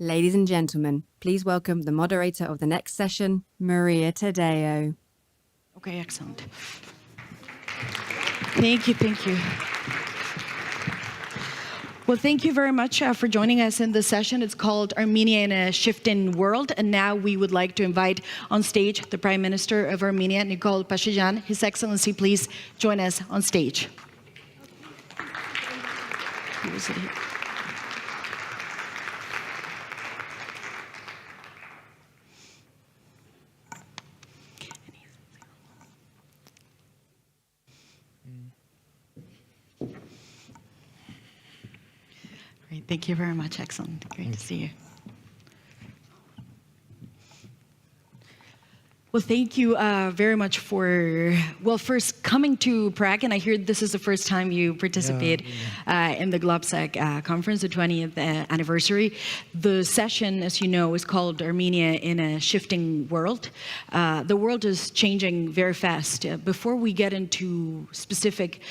Ladies and gentlemen, please welcome the moderator of the next session, María Tadeo. Okay, excellent. Thank you. Well, thank you very much for joining us in this session. It's called Armenia in a Shifting World. And now we would like to invite on stage the Prime Minister of Armenia, Nikol Pashinyan. His Excellency, please join us on stage. Great. Thank you very much. Excellent. Great to see you. Well, thank you very much for, first coming to Prague, and I hear this is the first time you participate in the GLOBSEC conference, the 20th anniversary. The session, as you know, is called Armenia in a Shifting World. The world is changing very fast. Before we get into specific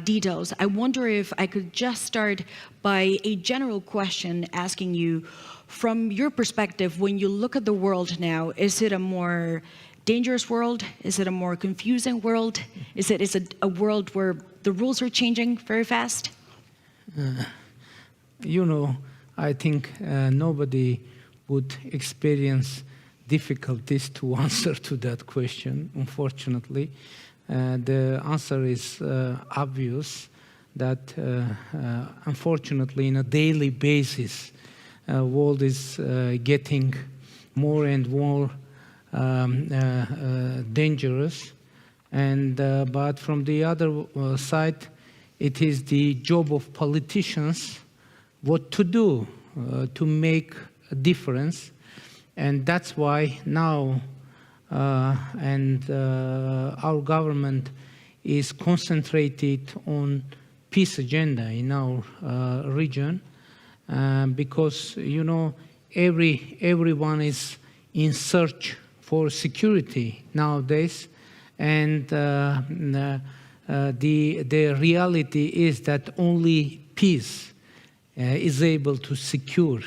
details, I wonder if I could just start by a general question asking you, from your perspective, when you look at the world now, is it a more dangerous world? Is it a more confusing world? Is it a world where the rules are changing very fast? I think nobody would experience difficulties to answer to that question, unfortunately. The answer is obvious that, unfortunately, on a daily basis, world is getting more and more dangerous, but from the other side, it is the job of politicians what to do to make a difference, and that's why now our government is concentrated on peace agenda in our region, because everyone is in search for security nowadays, and the reality is that only peace is able to secure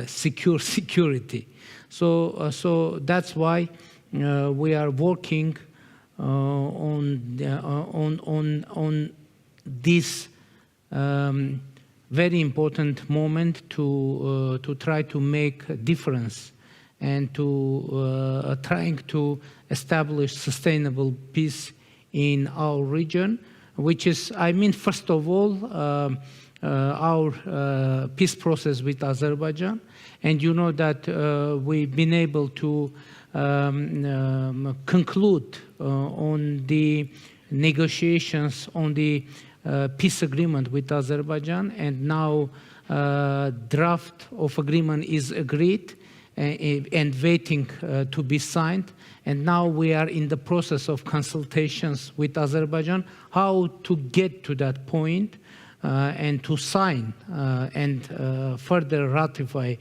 security. So that's why we are working on this very important moment to try to make a difference and to trying to establish sustainable peace in our region, which is, first of all, our peace process with Azerbaijan. And you know that we've been able to conclude on the negotiations on the peace agreement with Azerbaijan, and now draft of agreement is agreed and waiting to be signed. And now we are in the process of consultations with Azerbaijan how to get to that point and to sign and further ratify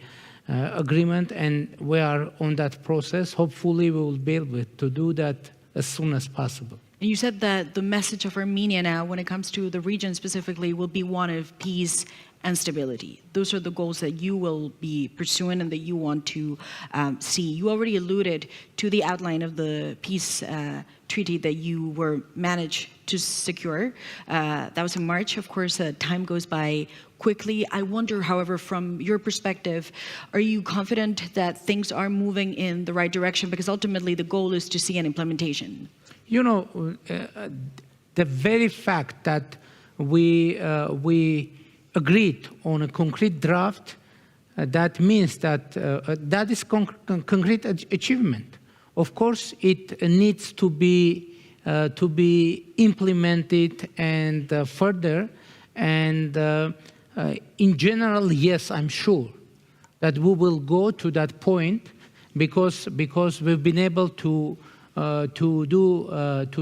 agreement. And we are on that process. Hopefully we will be able to do that as soon as possible. And you said that the message of Armenia now, when it comes to the region specifically, will be one of peace and stability. Those are the goals that you will be pursuing and that you want to see. You already alluded to the outline of the peace treaty that you were managed to secure. That was in March. Of course, time goes by quickly. I wonder, however, from your perspective, are you confident that things are moving in the right direction? Because ultimately the goal is to see an implementation. The very fact that we agreed on a concrete draft, that means that that is concrete achievement. Of course, it needs to be implemented and further. And in general, yes, I'm sure that we will go to that point because we've been able to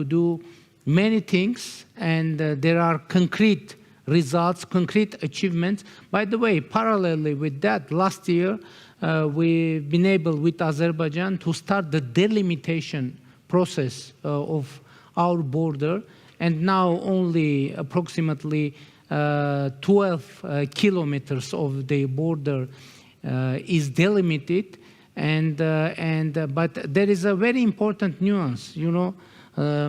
do many things, and there are concrete results, concrete achievements. By the way, parallelly with that, last year we've been able with Azerbaijan to start the delimitation process of our border, and now only approximately 12 kilometers of the border is delimited, but there is a very important nuance. You know,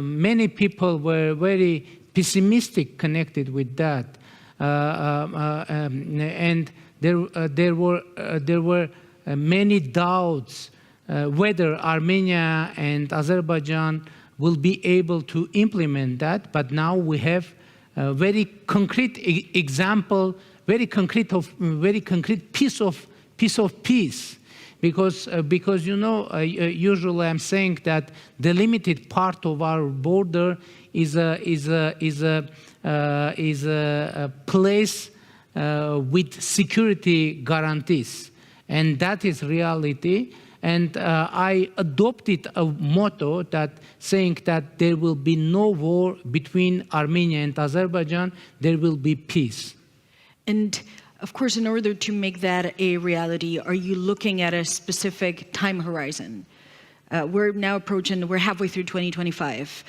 many people were very pessimistic connected with that, and there were many doubts whether Armenia and Azerbaijan will be able to implement that. But now we have a very concrete example, very concrete piece of peace. Because you know, usually I'm saying that the limited part of our border is a place with security guarantees, and that is reality. And I adopted a motto that saying that there will be no war between Armenia and Azerbaijan. There will be peace. And of course, in order to make that a reality, are you looking at a specific time horizon? We're now approaching, we're halfway through 2025.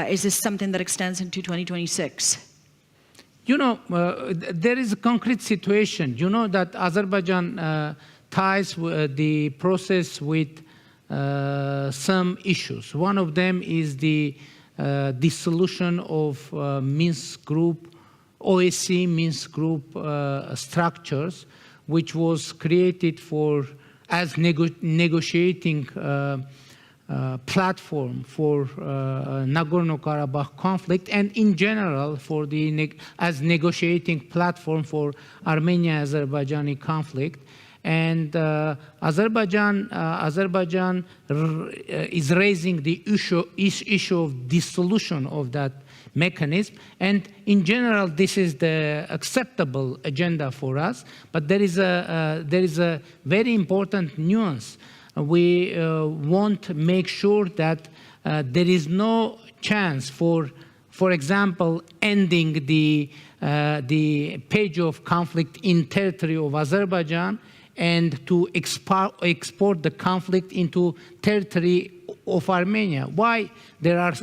Is this something that extends into 2026? You know, there is a concrete situation. You know that Azerbaijan ties the process with some issues. One of them is the dissolution of Minsk Group, OSCE Minsk Group structures, which was created as negotiating platform for Nagorno-Karabakh conflict, and in general as negotiating platform for Armenia-Azerbaijani conflict. And Azerbaijan is raising the issue of dissolution of that mechanism. And in general, this is the acceptable agenda for us. But there is a very important nuance. We want to make sure that there is no chance for example, ending the page of conflict in territory of Azerbaijan, and to export the conflict into territory of Armenia. Why there are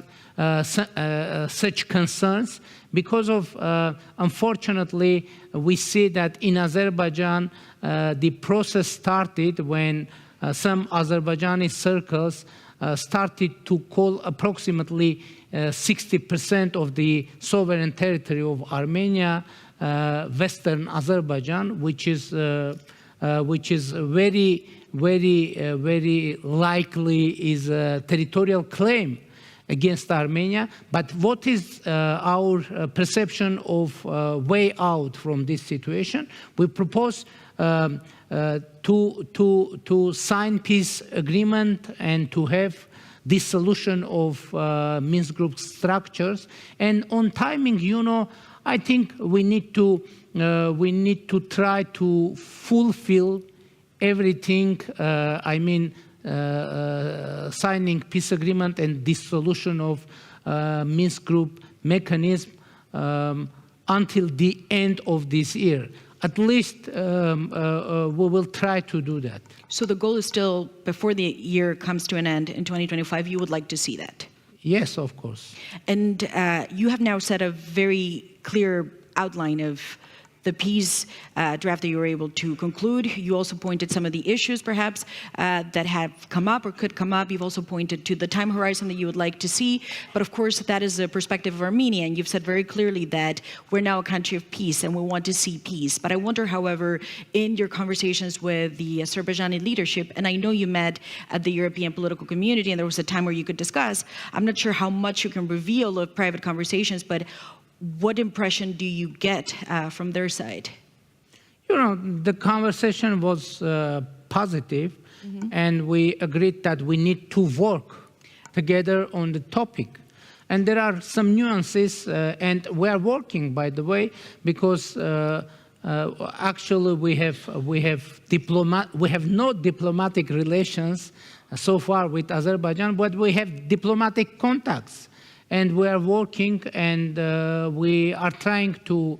such concerns? Because of, unfortunately, we see that in Azerbaijan, the process started when some Azerbaijani circles started to call approximately 60% of the sovereign territory of Armenia, Western Azerbaijan, which is very likely is a territorial claim against Armenia. But what is our perception of way out from this situation? We propose to sign peace agreement and to have dissolution of Minsk Group structures. And on timing, you know, I think we need to try to fulfill everything. Signing peace agreement and dissolution of Minsk Group mechanism until the end of this year. At least we will try to do that. So the goal is still, before the year comes to an end in 2025, you would like to see that? Yes, of course. And you have now set a very clear outline of the peace draft that you were able to conclude. You also pointed some of the issues, perhaps, that have come up or could come up. You've also pointed to the time horizon that you would like to see. But of course, that is the perspective of Armenia. And you've said very clearly that we're now a country of peace and we want to see peace. But I wonder, however, in your conversations with the Azerbaijani leadership, and I know you met at the European political community and there was a time where you could discuss, I'm not sure how much you can reveal of private conversations, but what impression do you get from their side? You know, the conversation was positive, and we agreed that we need to work together on the topic. And there are some nuances, and we are working, by the way, because actually we have no diplomatic relations so far with Azerbaijan, but we have diplomatic contacts. And we are working, and we are trying to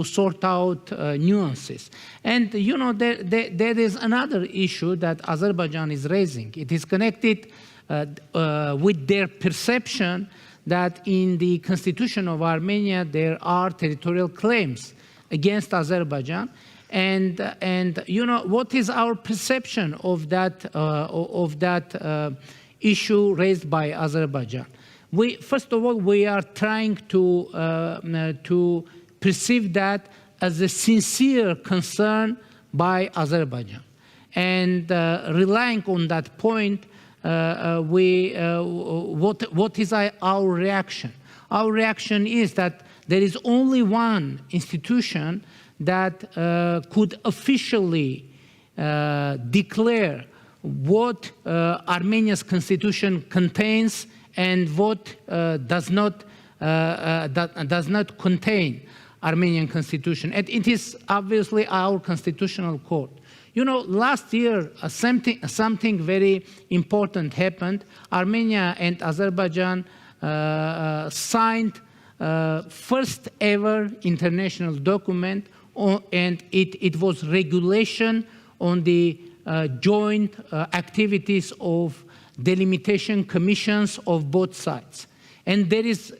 sort out nuances. And you know, there is another issue that Azerbaijan is raising. It is connected with their perception that in the constitution of Armenia there are territorial claims against Azerbaijan. And you know, what is our perception of that issue raised by Azerbaijan? First of all, we are trying to perceive that as a sincere concern by Azerbaijan. And relying on that point, what is our reaction? Our reaction is that there is only one institution that could officially declare what Armenia's constitution contains and what does not contain Armenian constitution. And it is obviously our constitutional court. You know, last year something very important happened. Armenia and Azerbaijan signed first ever international document, and it was regulation on the joint activities of delimitation commissions of both sides. And there is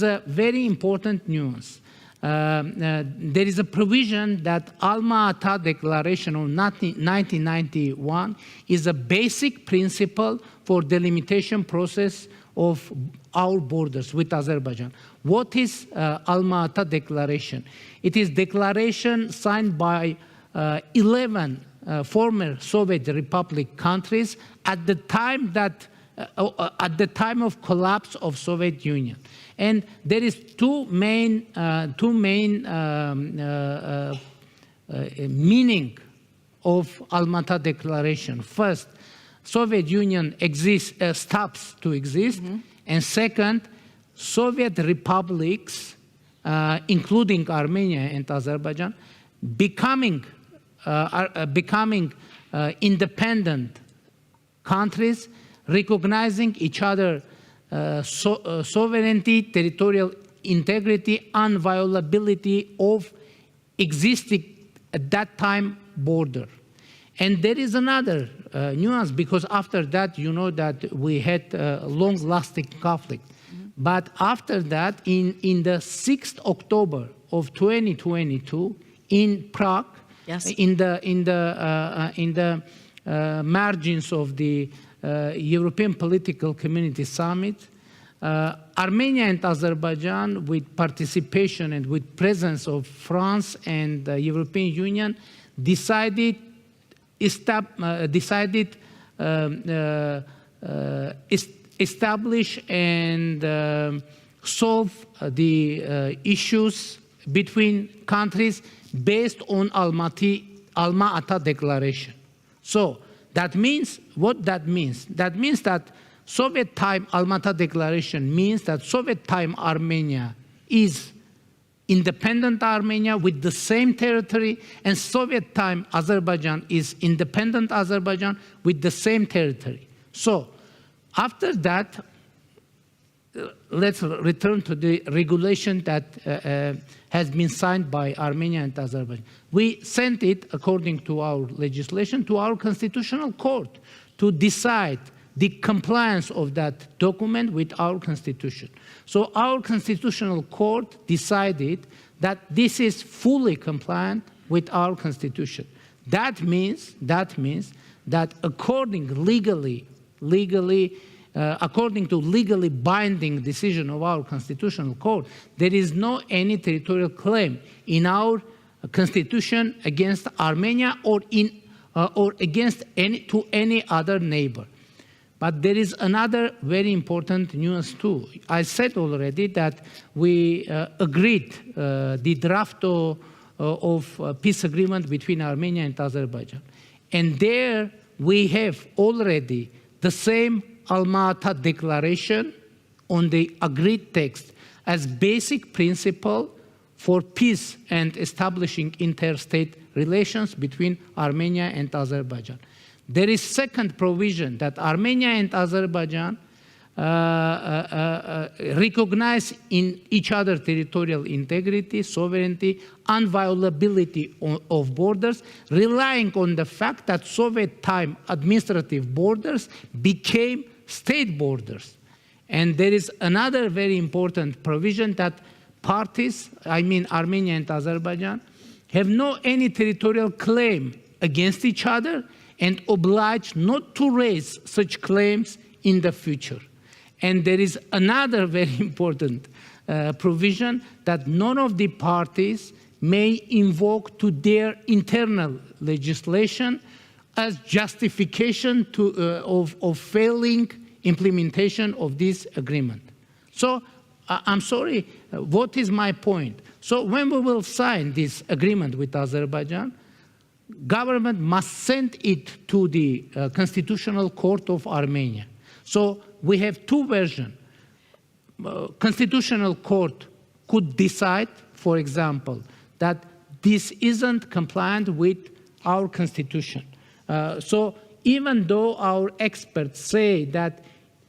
a very important nuance. There is a provision that Alma-Ata Declaration of 1991 is a basic principle for delimitation process of our borders with Azerbaijan. What is Alma-Ata Declaration? It is declaration signed by 11 former Soviet Republic countries at the time of collapse of Soviet Union. And there is two main meaning of Alma-Ata Declaration. First, Soviet Union stops to exist, and second, Soviet republics, including Armenia and Azerbaijan, becoming independent countries, recognizing each other sovereignty, territorial integrity, inviolability of existing at that time border. And there is another nuance, because after that, you know that we had long-lasting conflict. But after that, in the 6th October of 2022, in Prague, yes, in the margins of the European Political Community Summit, Armenia and Azerbaijan, with participation and with presence of France and the European Union, decided establish and solve the issues between countries based on Alma-Ata Declaration. So that means, what that means? That means that Soviet time Alma-Ata Declaration means that Soviet time Armenia is independent Armenia with the same territory, and Soviet time Azerbaijan is independent Azerbaijan with the same territory. So after that, let's return to the regulation that has been signed by Armenia and Azerbaijan. We sent it, according to our legislation, to our constitutional court to decide the compliance of that document with our constitution. So our constitutional court decided that this is fully compliant with our constitution. That means that according to legally binding decision of our constitutional court, there is no any territorial claim in our constitution against Armenia or against any other neighbor. But there is another very important nuance too. I said already that we agreed the draft of peace agreement between Armenia and Azerbaijan. And there we have already the same Alma-Ata Declaration on the agreed text as basic principle for peace and establishing interstate relations between Armenia and Azerbaijan. There is second provision that Armenia and Azerbaijan recognize in each other territorial integrity, sovereignty, inviolability of borders, relying on the fact that Soviet time administrative borders became state borders. And there is another very important provision that parties, I mean Armenia and Azerbaijan, have no any territorial claim against each other and obliged not to raise such claims in the future. And there is another very important provision that none of the parties may invoke to their internal legislation as justification of failing implementation of this agreement. So I'm sorry, what is my point? So when we will sign this agreement with Azerbaijan, government must send it to the Constitutional Court of Armenia. So we have two versions. Constitutional Court could decide, for example, that this isn't compliant with our constitution. So even though our experts say that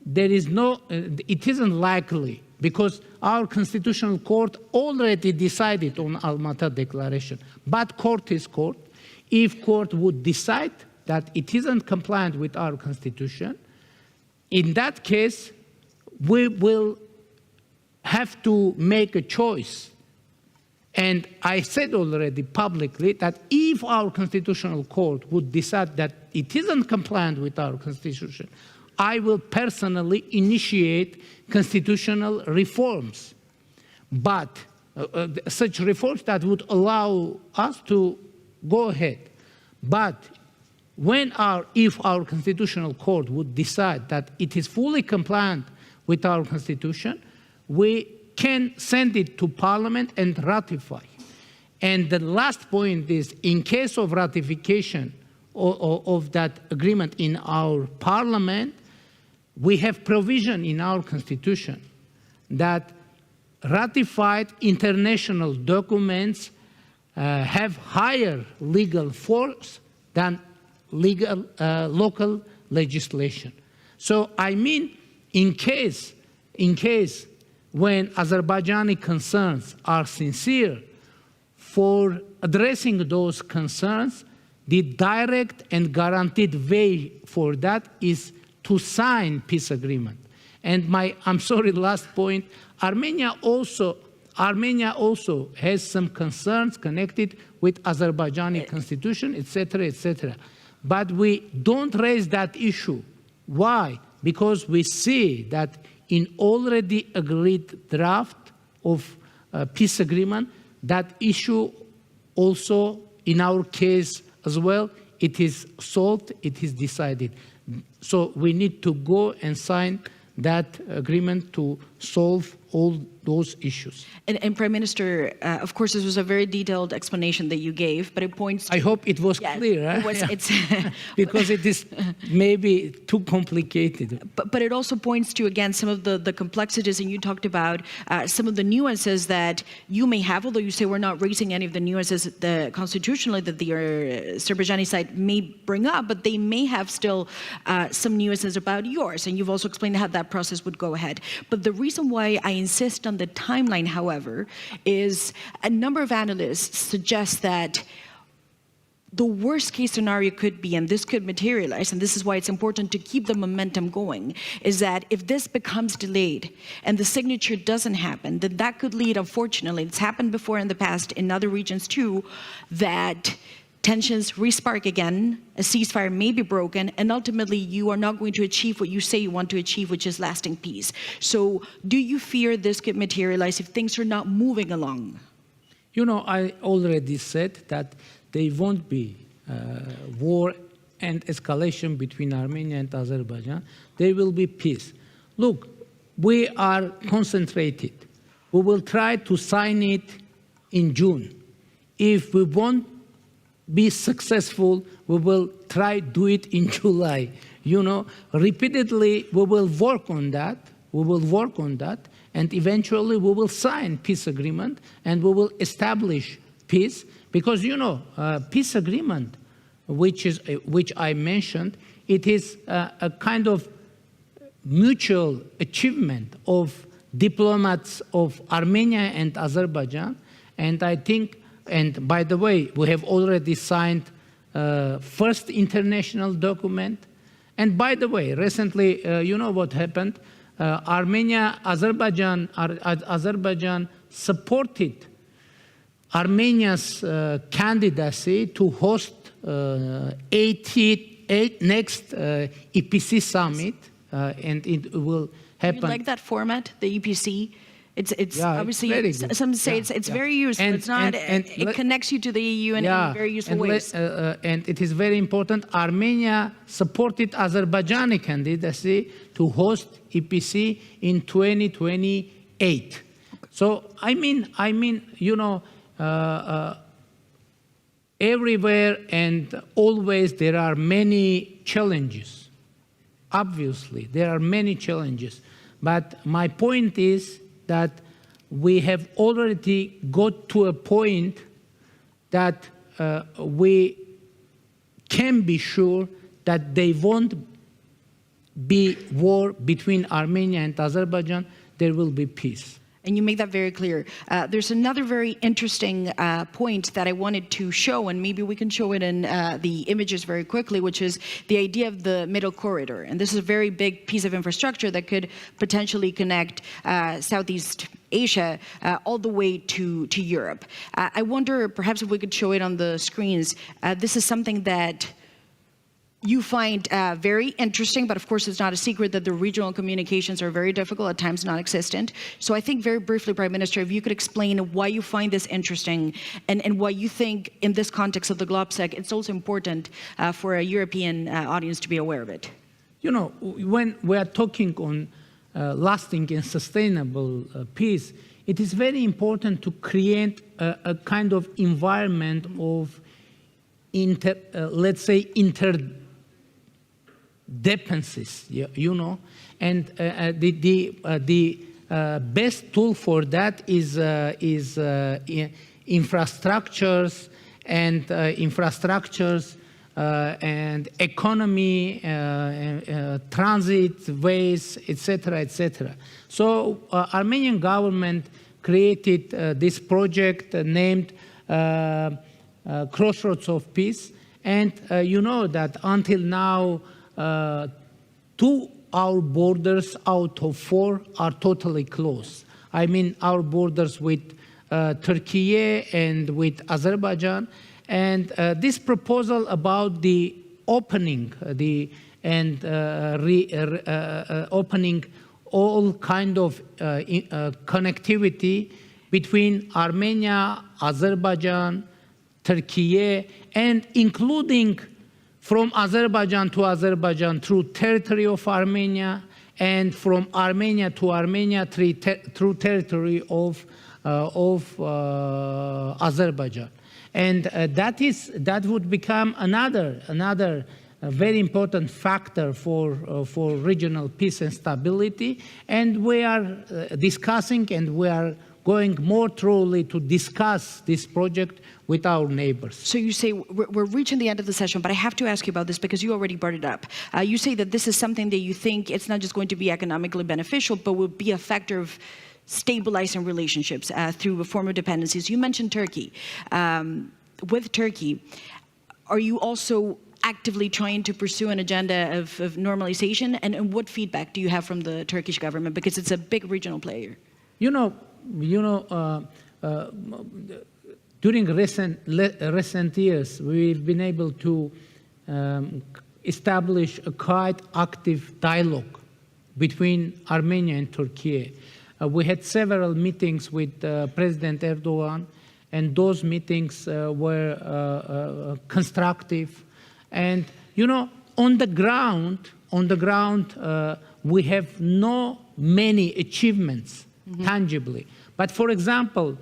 there is no, it isn't likely, because our Constitutional Court already decided on Almaty Declaration. But court is court. If court would decide that it isn't compliant with our constitution, in that case, we will have to make a choice. And I said already publicly that if our Constitutional Court would decide that it isn't compliant with our constitution, I will personally initiate constitutional reforms. But such reforms that would allow us to go ahead. But if our Constitutional Court would decide that it is fully compliant with our constitution, we can send it to Parliament and ratify. And the last point is, in case of ratification of that agreement in our Parliament, we have provision in our constitution that ratified international documents have higher legal force than local legislation. So I mean, in case when Azerbaijani concerns are sincere, for addressing those concerns, the direct and guaranteed way for that is to sign peace agreement. And I'm sorry, last point, Armenia also has some concerns connected with Azerbaijani constitution, etc., etc. But we don't raise that issue. Why? Because we see that in already agreed draft of peace agreement, that issue also, in our case as well, it is solved, it is decided. So we need to go and sign that agreement to solve all those issues. And Prime Minister, of course, this was a very detailed explanation that you gave, but it points to... I hope it was clear. It was, it's because it is maybe too complicated. But it also points to, again, some of the complexities, and you talked about some of the nuances that you may have, although you say we're not raising any of the nuances constitutionally that the Azerbaijani side may bring up, but they may have still some nuances about yours, and you've also explained how that process would go ahead. But the reason why I insist on the timeline, however, is a number of analysts suggest that the worst case scenario could be, and this could materialize, and this is why it's important to keep the momentum going, is that if this becomes delayed and the signature doesn't happen, then that could lead, unfortunately, it's happened before in the past in other regions too, that tensions respark again, a ceasefire may be broken, and ultimately you are not going to achieve what you say you want to achieve, which is lasting peace. So do you fear this could materialize if things are not moving along? You know, I already said that there won't be war and escalation between Armenia and Azerbaijan. There will be peace. Look, we are concentrated. We will try to sign it in June. If we won't be successful, we will try do it in July. You know, repeatedly we will work on that. We will work on that, and eventually we will sign peace agreement and we will establish peace. Because you know, peace agreement, which I mentioned, it is a kind of mutual achievement of diplomats of Armenia and Azerbaijan, and I think. And by the way, we have already signed first international document. And by the way, recently, you know what happened? Azerbaijan supported Armenia's candidacy to host 88 next EPC summit, and it will happen. You like that format, the EPC? It's Yeah, obviously, it's very good. some say it's very useful. And- it's not, and it let- connects you to the EU in very useful and ways. and it is very important. Armenia supported Azerbaijani candidacy to host EPC in 2028. So I mean, you know, everywhere and always there are many challenges. Obviously, there are many challenges. But my point is that we have already got to a point that we can be sure that there won't be war between Armenia and Azerbaijan. There will be peace. And you make that very clear. There's another very interesting point that I wanted to show, and maybe we can show it in the images very quickly, which is the idea of the middle corridor. And this is a very big piece of infrastructure that could potentially connect Southeast Asia all the way to Europe. I wonder, perhaps if we could show it on the screens, this is something that you find very interesting, but of course it's not a secret that the regional communications are very difficult, at times non-existent. So I think very briefly, Prime Minister, if you could explain why you find this interesting and why you think in this context of the GLOBSEC, it's also important for a European audience to be aware of it. You know, when we are talking on lasting and sustainable peace, it is very important to create a kind of environment of, let's say, interdependencies, you know, and the best tool for that is infrastructures and economy, transit ways, etc., etc. So Armenian government created this project named Crossroads of Peace, and you know that until now 2 our borders out of 4 are totally closed. I mean our borders with Turkey and with Azerbaijan. And this proposal about the opening opening all kind of connectivity between Armenia, Azerbaijan, Turkey, and including from Azerbaijan to Azerbaijan through territory of Armenia, and from Armenia to Armenia through territory of Azerbaijan. And that would become another very important factor for regional peace and stability. And we are discussing, and we are going more thoroughly to discuss this project with our neighbors. So you say we're reaching the end of the session, but I have to ask you about this because you already brought it up. You say that this is something that you think it's not just going to be economically beneficial, but will be a factor of stabilizing relationships through former dependencies. You mentioned Turkey. With Turkey, are you also actively trying to pursue an agenda of normalization? And what feedback do you have from the Turkish government? Because it's a big regional player. During recent years, we've been able to establish a quite active dialogue between Armenia and Turkey. We had several meetings with President Erdogan, and those meetings were constructive. And on the ground, we have no many achievements tangibly. But for example,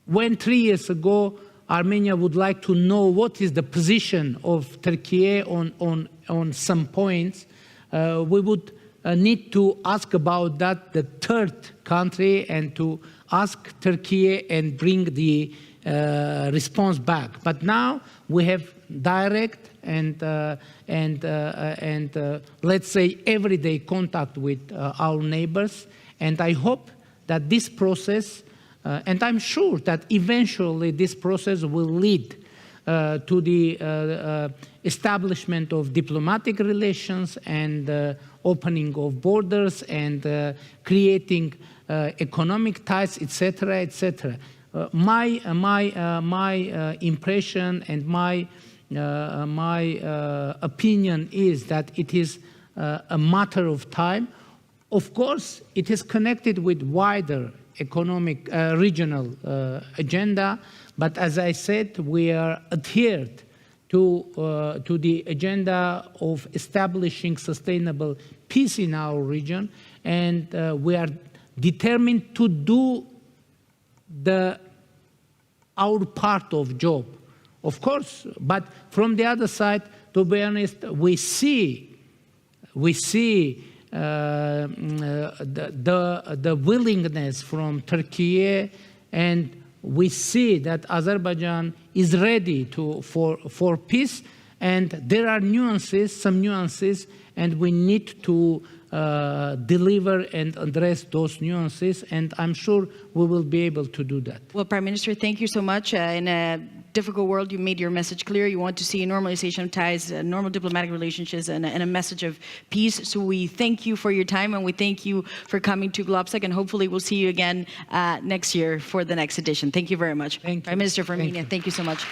when 3 years ago Armenia would like to know what is the position of Turkey on some points, we would need to ask about that the third country and to ask Turkey and bring the response back. But now we have direct and let's say everyday contact with our neighbors, and I hope that this process, and I'm sure that eventually this process will lead to the establishment of diplomatic relations and opening of borders and creating economic ties, etc., etc. my impression and my opinion is that it is a matter of time. Of course, it is connected with wider economic regional agenda, but as I said, we are adhered to the agenda of establishing sustainable peace in our region, and we are determined to do our part of job, of course. But from the other side, to be honest, we see the willingness from Turkey, and we see that Azerbaijan is ready for peace, and there are some nuances, and we need to deliver and address those nuances, and I'm sure we will be able to do that. Well, Prime Minister, thank you so much. In a difficult world, you made your message clear. You want to see a normalization of ties, normal diplomatic relationships, and a message of peace. So we thank you for your time, and we thank you for coming to GLOBSEC, and hopefully we'll see you again next year for the next edition. Thank you very much. Thank you. Prime Minister of Armenia, thank you so much.